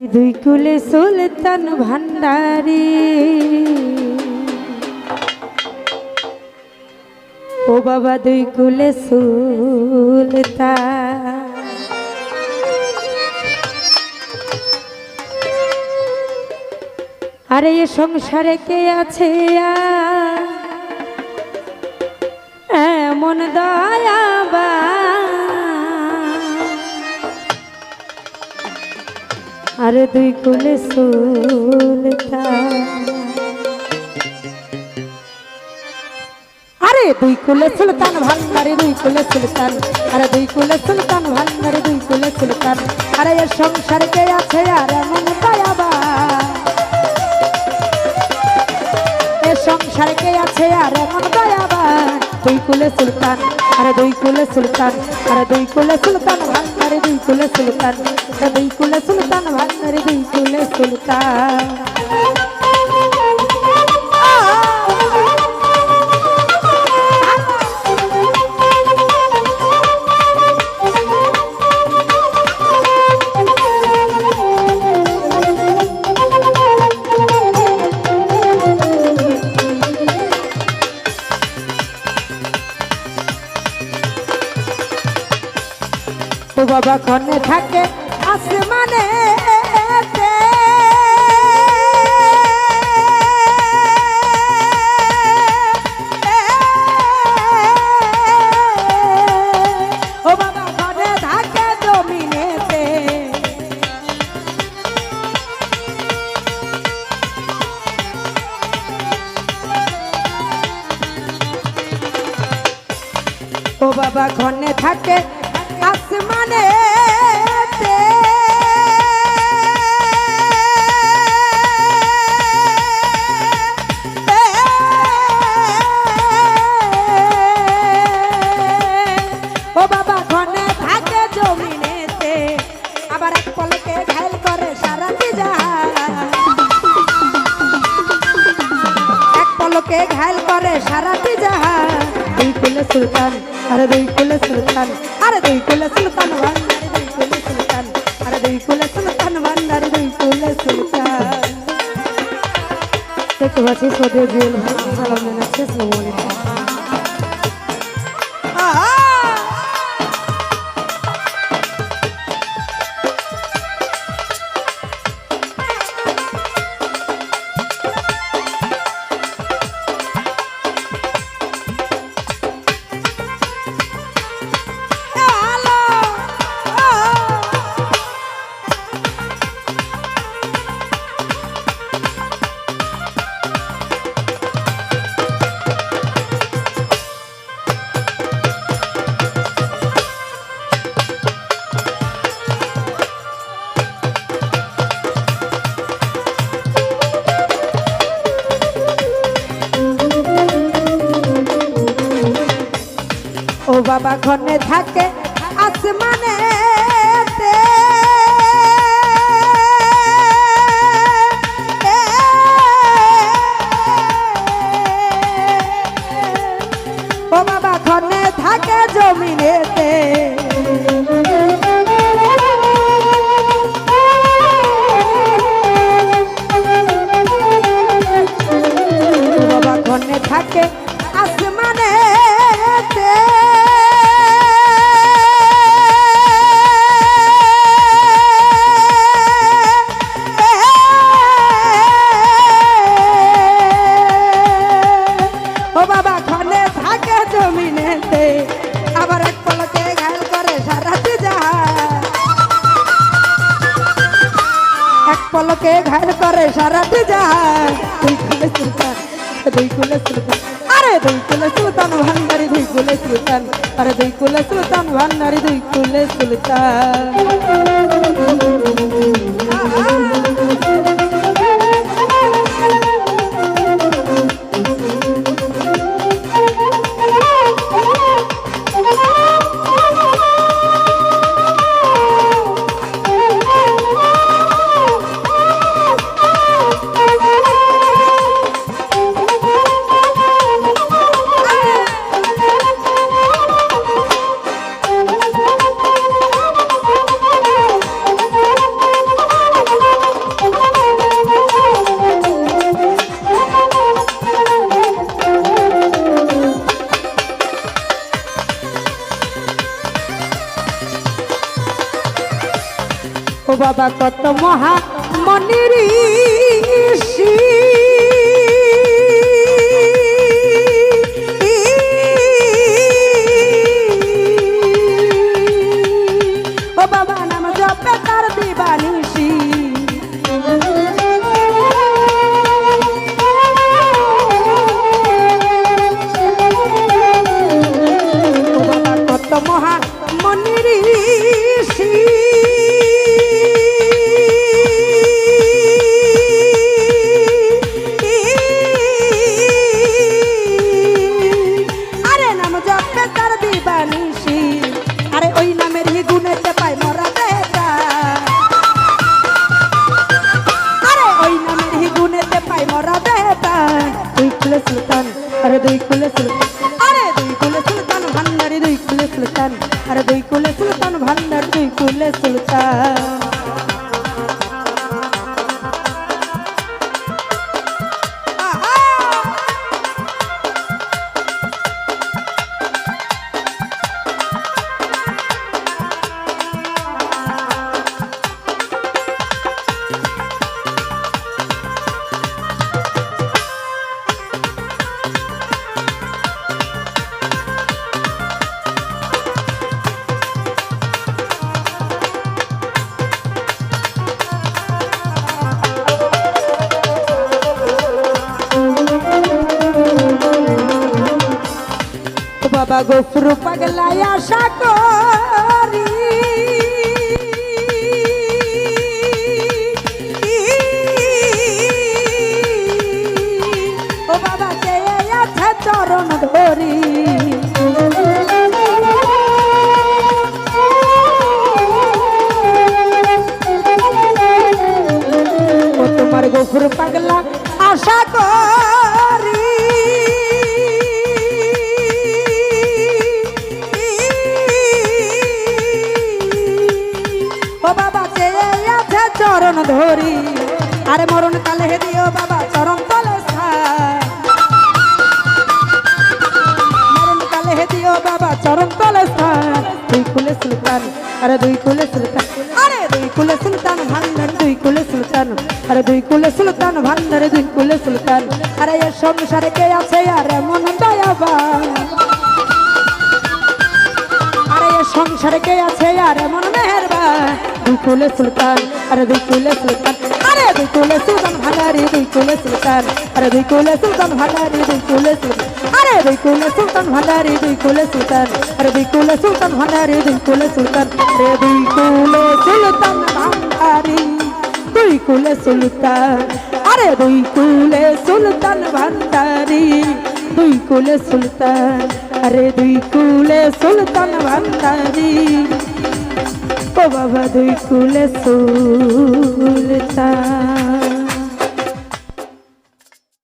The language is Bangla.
দুই কুলে সুলতান ভান্ডারী ও বাবা দুই কুলে সুলতান আরে এ সংসারে কে আছে এমন দয়াবা আরে দুই কুলে সুলতান আরে দুই কুলে সুলতান ভান্ডারী দুই কুলে সুলতান আরে দুই কুলে সুলতান ভান্ডারী দুই কুলে সুলতান আরে এ সংসার কে আছে আর এমন দয়াবা এ সংসার কে আছে আর এমন দয়াবা দুই কুলে সুলতান আরে দুই কুলে সুলতান আরে দুই কুলে সুলতান ভান্ডারী দুই কুলে সুলতান আরে দুই কুলে সুলতান ভান্ডারী দুই কুলে সুলতান তো বাবা কনে থাকে আসমানে ও বাবা কনে থাকে জমিনেতে ও বাবা কনে থাকে আসমানে ও বাবা ঘনে থাকে জমিনেতে আবার এক পলকে ঘায়ল করে সারাটি জাহান এক পলকে ঘায়ল করে সারাটি জাহান দুই কুলে সুলতান আরে দুই কুলে সুলতান আরে দুই কুলে সুলতান ভান্ডারী দুই কুলে সুলতান আরে দুই কুলে সুলতান ভান্ডারী দুই কুলে সুলতান দেখতে পাচ্ছি সদে জেল ভাই সালাম জানাচ্ছি আসসালামু আলাইকুম ও বাবা ঘনে থাকে আসমানে ও বাবা ঘনে থাকে জমিনেতে ও বাবা ঘনে থাকে আসমানে ও বাবা ঘনে থাকে জমিনেতে আবার এক পলকে ঘায়ল করে সারাটি জাহান এক পলকে ঘায়ল করে সারাটি জাহান দুই কুলে সুলতান দুই কুলে সুলতান আরে দুই কুলে সুলতান ভান্ডারী দুই কুলে সুলতান আরে দুই কুলে সুলতান ভান্ডারী দুই কুলে সুলতান বাবা কত মহা মনির ঋষি ও বাবা নাম জপে তার দিবানিশি ও বাবা কত মহা মনির ঋষি আরে নাম জপে তার দিবানিশি আরে ওই নামের হি গুণেতে পাই মরা দেহটা আরে ওই নামের হি গুণেতে পাই মরা দেহটা দুই কুলে সুলতান আরে দুই কুলে সুলতান আরে দুই কুলে সুলতান ভান্ডারি দুই কুলে সুলতান আরে দুই কুলে সুলতান ভান্ডার দুই কুলে সুলতান বাবা গফুর পাগলায় আশা করি ও বাবা কে আছে চরণ ধরি ও তোমার গফুর পাগলা আশা করি ও বাবা কে আছে চরণ ধরি আরে মরণ কালে হে দিও বাবা চরণ তলে স্থান মরণ কালে হে দিও বাবা চরণ তলে স্থান দুই কুলে সুলতান আরে দুই কুলে সুলতান আরে দুই কুলে সুলতান ভান্ডার দুই কুলে সুলতান আরে দুই কুলে সুলতান ভান্ডার দুই কুলে সুলতান আরে এ সংসারে কে আছে আরে মন দয়াবান আরে এ সংসারে কে আছে আরে মন মেহেরবান দুই কুলে সুলতান আরে দুই কুলে সুলতান আরে দুই কুলে সুলতান ভান্ডারি দুই কুলে সুলতান আরে দুই কুলে সুলতান ভান্ডারি দুই কুলে সুলতান আরে দুই কুলে সুলতান ভান্ডারি দুই কুলে সুলতান আরে দুই কুলে সুলতান ভান্ডারি দুই কুলে সুলতান আরে দুই কুলে সুলতান ভান্ডারি দুই কুলে সুলতান আরে দুই কুলে সুলতান ভান্ডারি দুই কুলে সুলতান আরে দুই কুলে সুলতান ভান্ডারি ও বাবা দুই কুলে সুলতান।